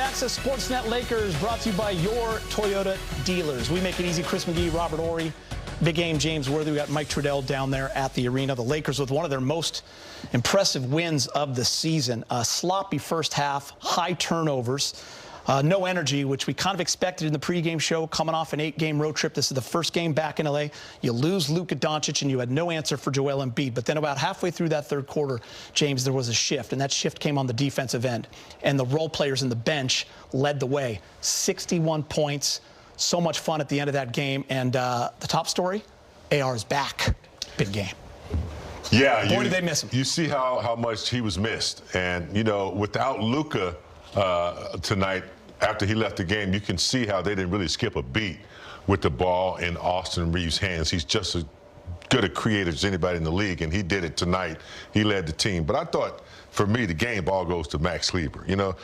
Access Sportsnet Lakers, brought to you by your Toyota dealers. We make it easy. Chris McGee, Robert Horry, big game, James Worthy. We got Mike Trudell down there at the arena. The Lakers with one of their most impressive wins of the season. A sloppy first half, high turnovers, no energy, which we kind of expected in the pregame show. Coming off an 8-game road trip, this is the first game back in L.A. You lose Luka Doncic, and you had no answer for Joel Embiid. But then about halfway through that third quarter, James, there was a shift, and that shift came on the defensive end. And the role players in the bench led the way. 61 points, so much fun at the end of that game. And the top story, AR is back. Big game. Yeah, boy, did they miss him. You see how much he was missed. And, you know, without Luka tonight, after he left the game, you can see how they didn't really skip a beat with the ball in Austin Reaves' hands. He's just as good a creator as anybody in the league, and he did it tonight. He led the team. But I thought, for me, the game ball goes to Max Kleber. You know,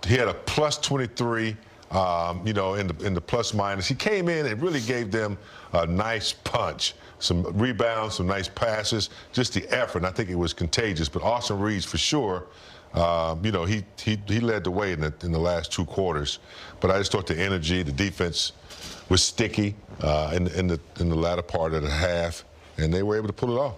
he had a plus 23, you know, in the plus minus. He came in and really gave them a nice punch, some rebounds, some nice passes, just the effort. And I think it was contagious. But Austin Reaves, for sure, you know, he led the way in the last 2 quarters. But I just thought the energy, the defense was sticky in the latter part of the half, and they were able to pull it off.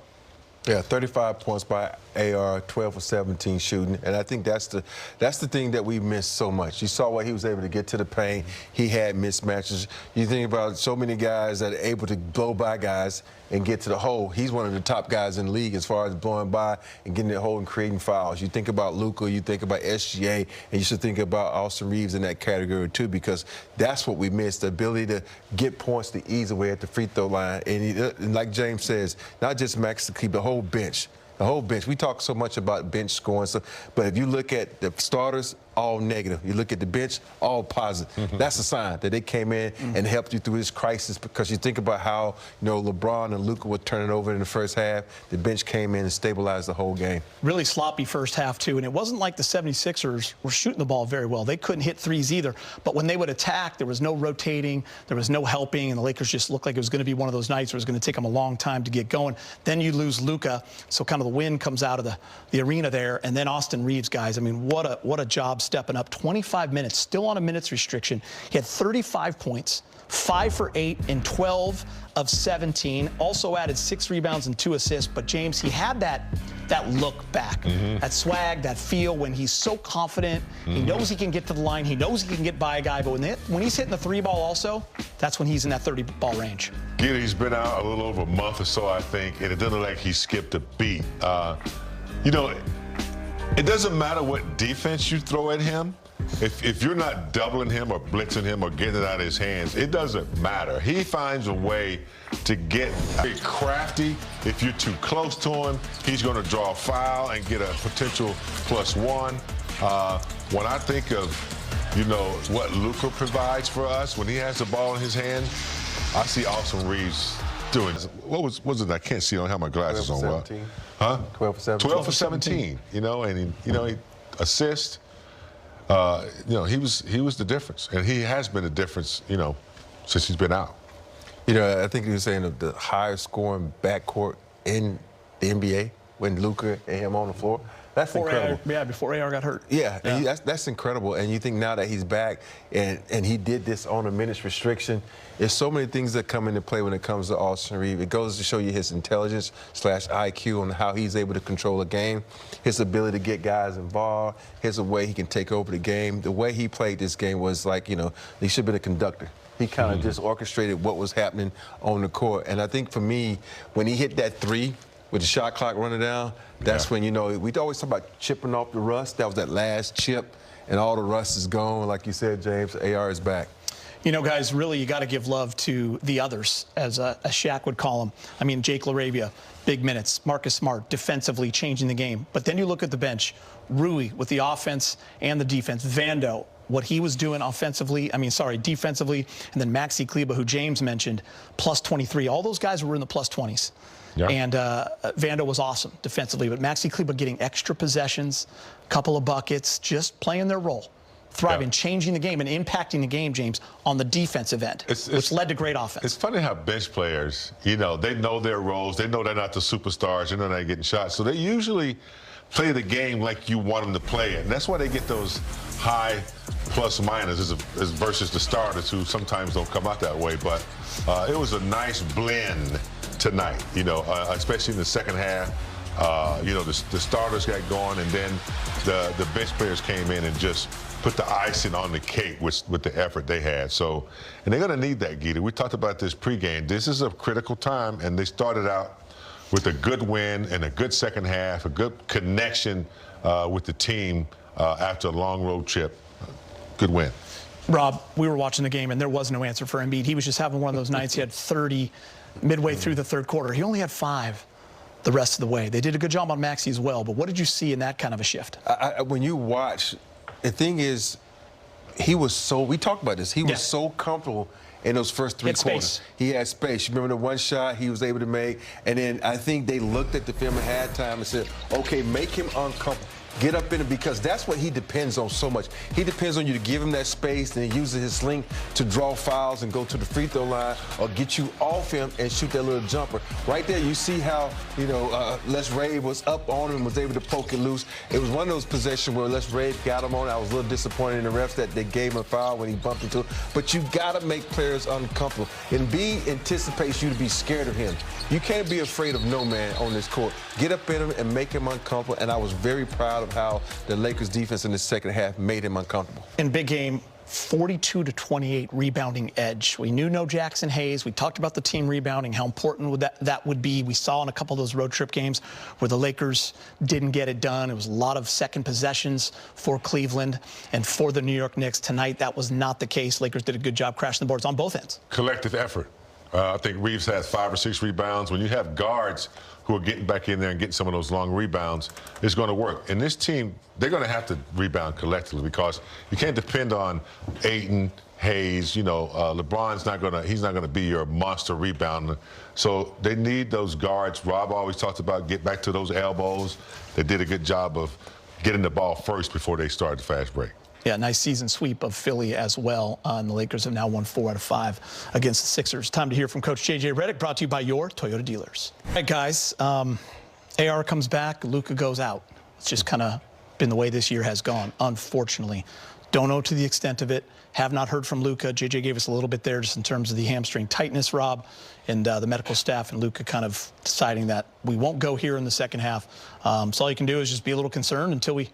Yeah, 35 points by AR, 12 for 17 shooting, and I think that's the thing that we missed so much. You saw where he was able to get to the paint. He had mismatches. You think about so many guys that are able to blow by guys and get to the hole. He's one of the top guys in the league as far as blowing by and getting to the hole and creating fouls. You think about Luka, you think about SGA, and you should think about Austin Reaves in that category too, because that's what we missed, the ability to get points the easy way at the free throw line. And like James says, not just Max to keep the whole bench. The whole bench. We talk so much about bench scoring, but if you look at the starters, all negative. You look at the bench, all positive. Mm-hmm. That's a sign that they came in and helped you through this crisis, because you think about how, you know, LeBron and Luka were turning over in the first half. The bench came in and stabilized the whole game. Really sloppy first half, too, and it wasn't like the 76ers were shooting the ball very well. They couldn't hit threes either, but when they would attack, there was no rotating, there was no helping, and the Lakers just looked like it was going to be one of those nights where it was going to take them a long time to get going. Then you lose Luka, so kind of the wind comes out of the arena there, and then Austin Reaves, guys, I mean, what a job stepping up. 25 minutes, still on a minutes restriction. He had 35 points, 5 for 8 in 12 of 17. Also added 6 rebounds and 2 assists. But James, he had that look back, that swag, that feel when he's so confident. He knows he can get to the line. He knows he can get by a guy. But when he's hitting the 3-ball also, that's when he's in that 30-ball range. Yeah, he's been out a little over a month or so, I think, and it doesn't look like he skipped a beat. You know, it doesn't matter what defense you throw at him. If you're not doubling him or blitzing him or getting it out of his hands, it doesn't matter. He finds a way to get very crafty. If you're too close to him, he's going to draw a foul and get a potential +1. When I think of, you know, what Luka provides for us, when he has the ball in his hand, I see Austin Reaves doing. What was it? I can't see. I don't have my glasses on. 17. Huh? 12 for 17. 12 for 17. You know, and he assists. You know, he was the difference, and he has been the difference, you know, since he's been out. You know, I think he was saying the highest scoring backcourt in the NBA when Luka and him on the floor. That's incredible. Before AR got hurt. Yeah. And that's incredible. And you think now that he's back and he did this on a minutes restriction, there's so many things that come into play when it comes to Austin Reaves. It goes to show you his intelligence / IQ on how he's able to control a game, his ability to get guys involved, his way he can take over the game. The way he played this game was like, you know, he should have been a conductor. He kind of just orchestrated what was happening on the court. And I think for me, when he hit that 3, with the shot clock running down, that's when, you know, we always talk about chipping off the rust. That was that last chip, and all the rust is gone. Like you said, James, AR is back. You know, guys, really, you got to give love to the others, as Shaq would call them. I mean, Jake LaRavia, big minutes. Marcus Smart, defensively changing the game. But then you look at the bench. Rui with the offense and the defense. Vando, what he was doing defensively, and then Maxi Kleber, who James mentioned, plus 23. All those guys were in the plus 20s. Yeah. And Vando was awesome defensively, but Maxi Kleber getting extra possessions, couple of buckets, just playing their role, thriving, changing the game and impacting the game, James, on the defensive end, which led to great offense. It's funny how bench players, you know, they know their roles. They know they're not the superstars. They know they're not getting shots. So they usually play the game like you want them to play it. And that's why they get those high plus minus versus the starters who sometimes don't come out that way. But it was a nice blend tonight, especially in the second half. The starters got going, and then the bench players came in and just put the icing on the cake with the effort they had. So, and they're going to need that, Gita. We talked about this pregame. This is a critical time, and they started out with a good win and a good second half, a good connection with the team after a long road trip. Good win. Rob, we were watching the game, and there was no answer for Embiid. He was just having one of those nights. He had 30 midway through the third quarter. He only had 5 the rest of the way. They did a good job on Maxey as well, but what did you see in that kind of a shift? When you watch, the thing is, we talked about this, he was so comfortable in those first 3 quarters. He had space. You remember the one shot he was able to make, and then I think they looked at the film at halftime and said, okay, make him uncomfortable. Get up in it, because that's what he depends on so much. He depends on you to give him that space, and he uses his length to draw fouls and go to the free throw line or get you off him and shoot that little jumper. Right there, you see how, Les Reaves was up on him and was able to poke it loose. It was one of those possessions where Les Reaves got him on. I was a little disappointed in the refs that they gave him a foul when he bumped into it. But you got to make players uncomfortable. Embiid anticipates you to be scared of him. You can't be afraid of no man on this court. Get up in him and make him uncomfortable, and I was very proud of how the Lakers defense in the second half made him uncomfortable. In big game, 42-28 rebounding edge. We knew no Jackson Hayes. We talked about the team rebounding, how important that would be. We saw in a couple of those road trip games where the Lakers didn't get it done. It was a lot of second possessions for Cleveland and for the New York Knicks. Tonight, that was not the case. Lakers did a good job crashing the boards on both ends. Collective effort. I think Reaves has 5 or 6 rebounds. When you have guards who are getting back in there and getting some of those long rebounds, it's going to work. And this team, they're going to have to rebound collectively, because you can't depend on Ayton, Hayes. LeBron's not going to, he's not going to be your monster rebounder. So they need those guards. Rob always talked about get back to those elbows. They did a good job of getting the ball first before they started the fast break. Yeah, nice season sweep of Philly as well. And the Lakers have now won 4 out of 5 against the Sixers. Time to hear from Coach J.J. Redick, brought to you by your Toyota dealers. All right, guys, AR comes back, Luka goes out. It's just kind of been the way this year has gone, unfortunately. Don't know to the extent of it. Have not heard from Luka. J.J. gave us a little bit there just in terms of the hamstring tightness, Rob, and the medical staff and Luka kind of deciding that we won't go here in the second half. So all you can do is just be a little concerned until we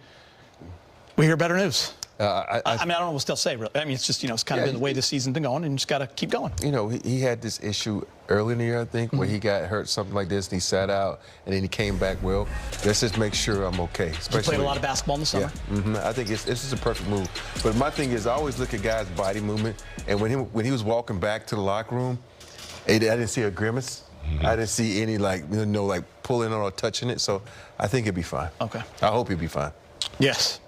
hear better news. I don't know what else to say, really. I mean, it's just, it's kind of been the way this season's been going, and you just got to keep going. He had this issue early in the year, I think, where he got hurt, something like this, and he sat out, and then he came back well. Let's just make sure I'm okay. You played a lot of basketball in the summer. Yeah, I think this is a perfect move. But my thing is, I always look at guys' body movement, and when he was walking back to the locker room, I didn't see a grimace. I didn't see any, like pulling on or touching it. So I think he'll be fine. Okay. I hope he'll be fine. Yes.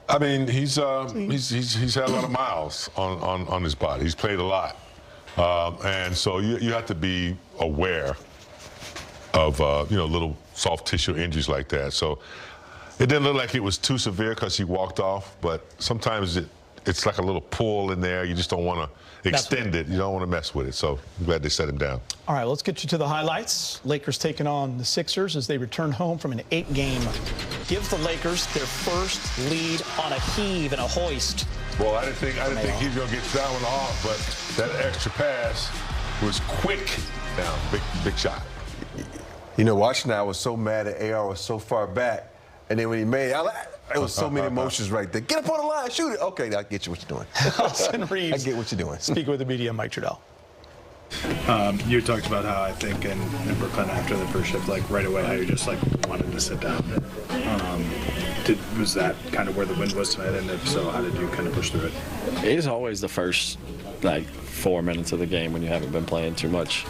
I mean, he's had a lot of miles on his body. He's played a lot, and so you have to be aware of little soft tissue injuries like that. So it didn't look like it was too severe because he walked off, but sometimes it's like a little pull in there. You just don't want to extend it. You don't want to mess with it. So I'm glad they set him down. All right, let's get you to the highlights. Lakers taking on the Sixers as they return home from an 8-game. Gives the Lakers their first lead on a heave and a hoist. Well, I didn't think he was going to get that one off, but that extra pass was quick. Down, big shot. Watching that, I was so mad that AR was so far back, and then when he made it, there was so many emotions right there. Get up on the line, shoot it. Okay, I get you what you're doing. Austin Reaves. I get what you're doing. Speaking with the media, Mike Trudell. You talked about how I think in Brooklyn after the first shift, right away, how you just wanted to sit down. Was that kind of where the wind was tonight? And if so, how did you kind of push through it? It is always the first 4 minutes of the game when you haven't been playing too much.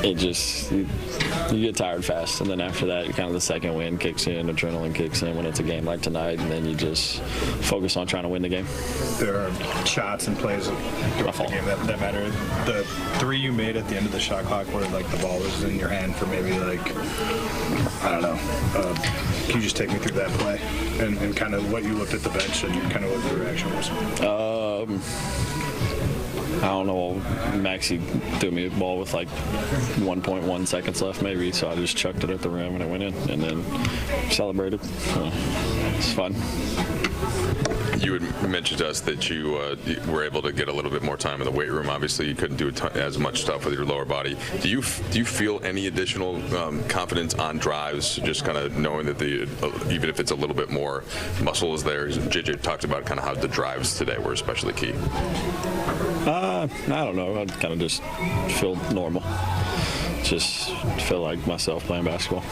You get tired fast, and then after that, kind of the second wind kicks in, adrenaline kicks in when it's a game like tonight, and then you just focus on trying to win the game. There are shots and plays throughout the game that matter. The 3 you made at the end of the shot clock where the ball was in your hand for maybe I don't know. Can you just take me through that play and kind of what you looked at the bench and kind of what the reaction was? I don't know, Maxey threw me a ball with like 1.1 seconds left maybe, so I just chucked it at the rim and it went in, and then celebrated. So it's fun. You had mentioned to us that you were able to get a little bit more time in the weight room. Obviously, you couldn't do as much stuff with your lower body. Do you feel any additional confidence on drives, just kind of knowing that even if it's a little bit more muscle is there? JJ talked about kind of how the drives today were especially key. I don't know. I kind of just feel normal. Just feel like myself playing basketball.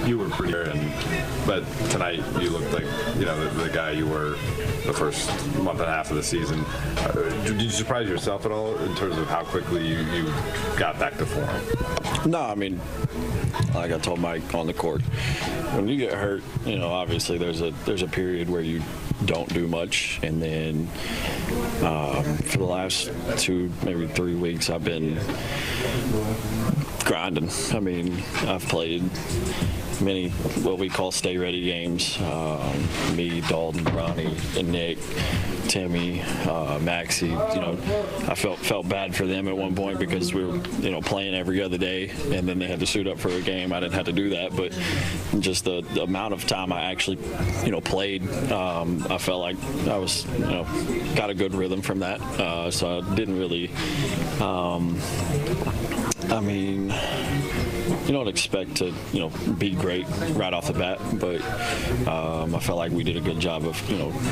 You were pretty good, but tonight you looked like the guy you were the first month and a half of the season. Did you surprise yourself at all in terms of how quickly you got back to form? No, I mean, like I told Mike on the court, when you get hurt, obviously there's a period where you don't do much, and then for the last 2, maybe 3 weeks, I've been grinding. I mean, I've played many what we call stay ready games. Me, Dalton, Ronnie, and Nick, Timmy, Maxey. I felt bad for them at one point because we were playing every other day, and then they had to suit up for a game. I didn't have to do that, but just the amount of time I actually played, I felt like I was got a good rhythm from that. So I didn't really. I mean, you don't expect to, be great right off the bat, but I felt like we did a good job of,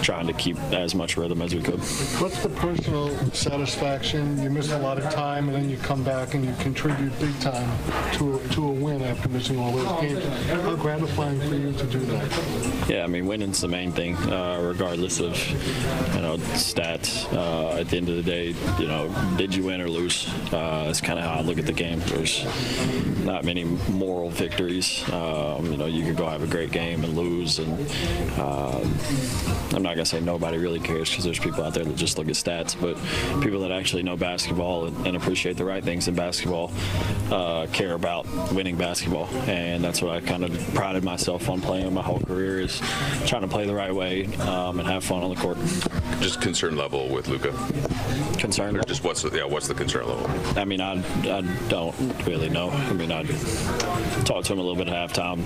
trying to keep as much rhythm as we could. What's the personal satisfaction? You miss a lot of time, and then you come back and you contribute big time to a win after missing all those games. How gratifying for you to do that? Yeah, I mean, winning's the main thing, regardless of, stats. At the end of the day, did you win or lose? That's kind of how I look at the game. There's not many moral victories. You could go have a great game and lose, and I'm not gonna say nobody really cares, because there's people out there that just look at stats, but people that actually know basketball and appreciate the right things in basketball care about winning basketball, and that's what I kind of prided myself on playing my whole career, is trying to play the right way and have fun on the court. Just concern level with Luka. Concern? Or just what's the concern level? I mean, I don't really know. I mean, I talked to him a little bit at halftime.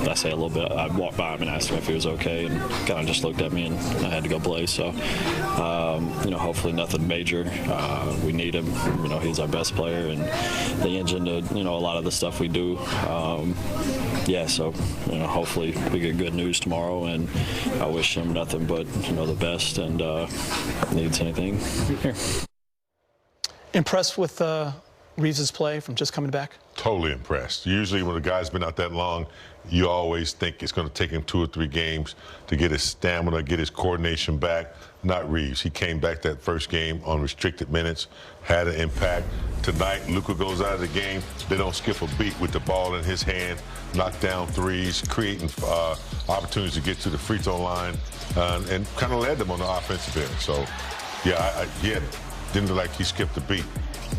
I say a little bit. I walked by him and asked him if he was okay, and kind of just looked at me, and I had to go play. So, hopefully nothing major. We need him. He's our best player and the engine to a lot of the stuff we do. So hopefully we get good news tomorrow, and I wish him nothing but the best, and needs anything here. Impressed with Reaves' play from just coming back? Totally impressed. Usually when a guy's been out that long, you always think it's going to take him 2 or 3 games to get his stamina, get his coordination back. Not Reaves. He came back that first game on restricted minutes, had an impact. Tonight, Luka goes out of the game. They don't skip a beat with the ball in his hand, knock down threes, creating opportunities to get to the free throw line, and kind of led them on the offensive end. So, didn't look like he skipped a beat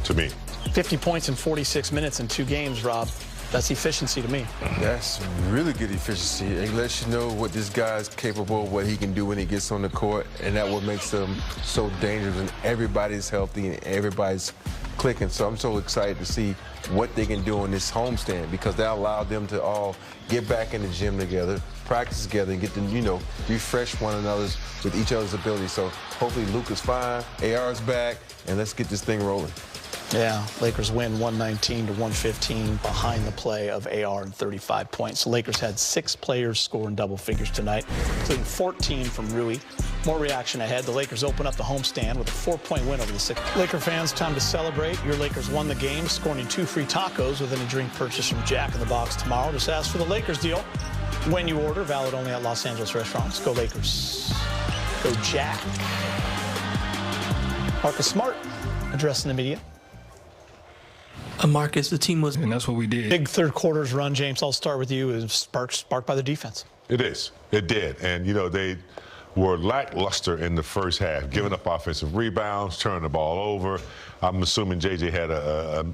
to me. 50 points in 46 minutes in 2 games, Rob. That's efficiency to me. That's really good efficiency. It lets you know what this guy's capable of, what he can do when he gets on the court, and that's what makes him so dangerous, and everybody's healthy and everybody's clicking. So I'm so excited to see what they can do on this homestand, because that allowed them to all get back in the gym together, practice together, and get to, refresh one another with each other's ability. So hopefully Luka's fine, AR's back, and let's get this thing rolling. Yeah, Lakers win 119-115 behind the play of AR and 35 points. The Lakers had 6 players score in double figures tonight, including 14 from Rui. More reaction ahead. The Lakers open up the homestand with a 4-point win over the Sixers. Laker fans, time to celebrate. Your Lakers won the game, scoring 2 free tacos with any drink purchase from Jack in the Box tomorrow. Just ask for the Lakers deal when you order. Valid only at Los Angeles restaurants. Go Lakers. Go Jack. Marcus Smart addressing the media. Marcus, the team was... And that's what we did. Big third quarters run, James. I'll start with you. Is sparked by the defense. It is. It did. And, they were lackluster in the first half, giving up offensive rebounds, turning the ball over. I'm assuming JJ had a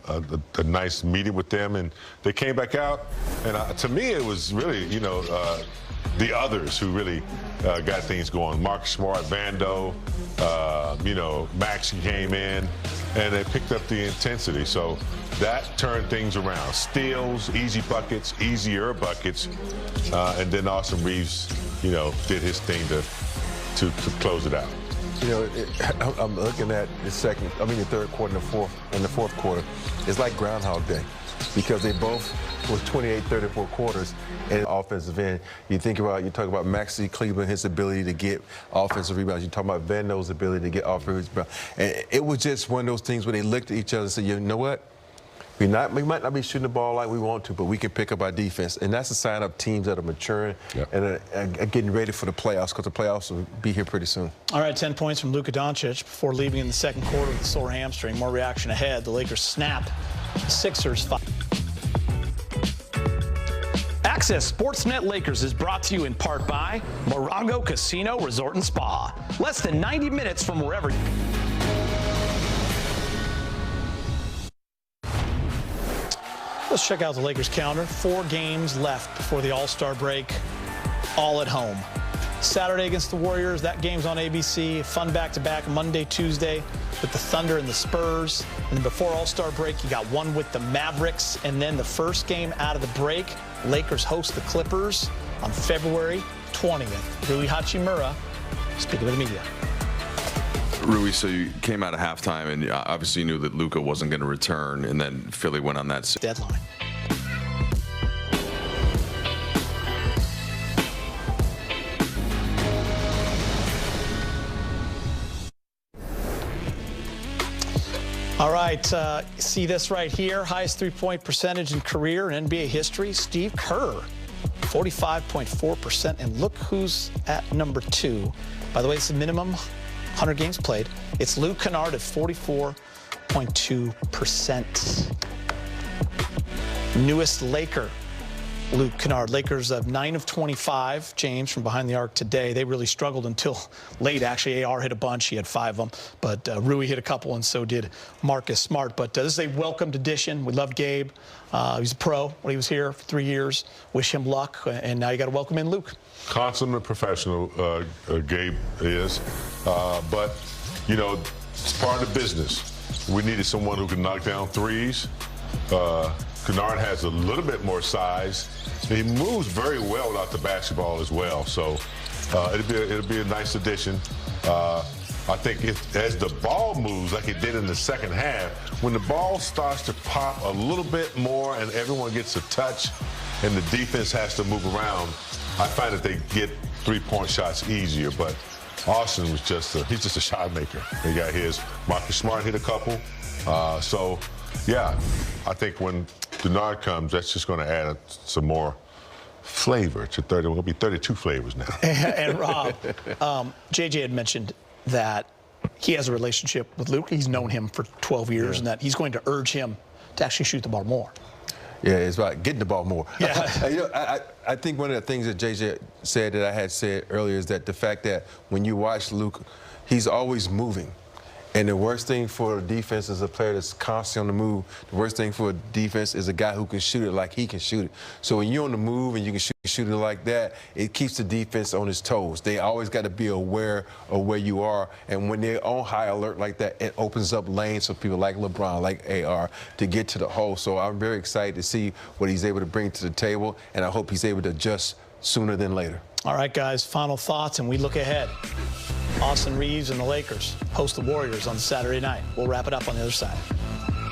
nice meeting with them, and they came back out. And to me, it was really, the others who really got things going. Marcus Smart, Vando, Maxey came in, and they picked up the intensity. So that turned things around. Steals, easy buckets, easier buckets, and then Austin Reaves, did his thing to close it out. I'm looking at the third quarter and the fourth quarter. It's like Groundhog Day, because they both was 28-34 quarters in offensive end. You talk about Maxey Cleveland, his ability to get offensive rebounds. You talk about Vando's ability to get offensive rebounds. And it was just one of those things where they looked at each other and said, you know what? We might not be shooting the ball like we want to, but we can pick up our defense. And that's a sign of teams that are maturing and are getting ready for the playoffs, because the playoffs will be here pretty soon. All right, 10 points from Luka Doncic before leaving in the second quarter with a sore hamstring. More reaction ahead. The Lakers snap. Sixers 5. Access Sportsnet Lakers is brought to you in part by Morongo Casino Resort and Spa. Less than 90 minutes from wherever. Let's check out the Lakers calendar. 4 games left before the All-Star break, all at home. Saturday against the Warriors, that game's on ABC. Fun back-to-back Monday, Tuesday with the Thunder and the Spurs. And then before All-Star break, you got one with the Mavericks. And then the first game out of the break, Lakers host the Clippers on February 20th. Rui Hachimura, speaking to the media. Rui, so you came out of halftime, and obviously you knew that Luka wasn't going to return, and then Philly went on that deadline. All right, see this right here, highest three-point percentage in career in NBA history, Steve Kerr, 45.4%, and look who's at number 2. By the way, it's the minimum 100 games played. It's Luke Kennard at 44.2%. Newest Laker, Luke Kennard. Lakers of 9 of 25. James from behind the arc today. They really struggled until late. Actually, AR hit a bunch. He had 5 of them. But Rui hit a couple, and so did Marcus Smart. But this is a welcomed addition. We love Gabe. He's a pro when he was here for 3 years. Wish him luck. And now you got to welcome in Luke. Consummate professional, Gabe is. But, it's part of the business. We needed someone who can knock down threes. Kennard has a little bit more size. He moves very well without the basketball as well. So it'll be a nice addition. I think as the ball moves like it did in the second half, when the ball starts to pop a little bit more and everyone gets a touch and the defense has to move around, I find that they get three-point shots easier. But Austin was he's just a shot maker. He got his. Marcus Smart hit a couple. So, yeah, I think when Kennard comes, that's just going to add some more flavor to 30. We're going to be 32 flavors now. And Rob, JJ had mentioned that he has a relationship with Luke. He's known him for 12 years, and that he's going to urge him to actually shoot the ball more. Yeah, it's about getting the ball more. Yeah. I think one of the things that JJ said that I had said earlier is that the fact that when you watch Luke, he's always moving. And the worst thing for a defense is a player that's constantly on the move. The worst thing for a defense is a guy who can shoot it like he can shoot it. So when you're on the move and you can shoot it like that, it keeps the defense on his toes. They always got to be aware of where you are. And when they're on high alert like that, it opens up lanes for people like LeBron, like AR, to get to the hole. So I'm very excited to see what he's able to bring to the table, and I hope he's able to adjust sooner than later. All right, guys, final thoughts, and we look ahead. Austin Reaves and the Lakers host the Warriors on Saturday night. We'll wrap it up on the other side.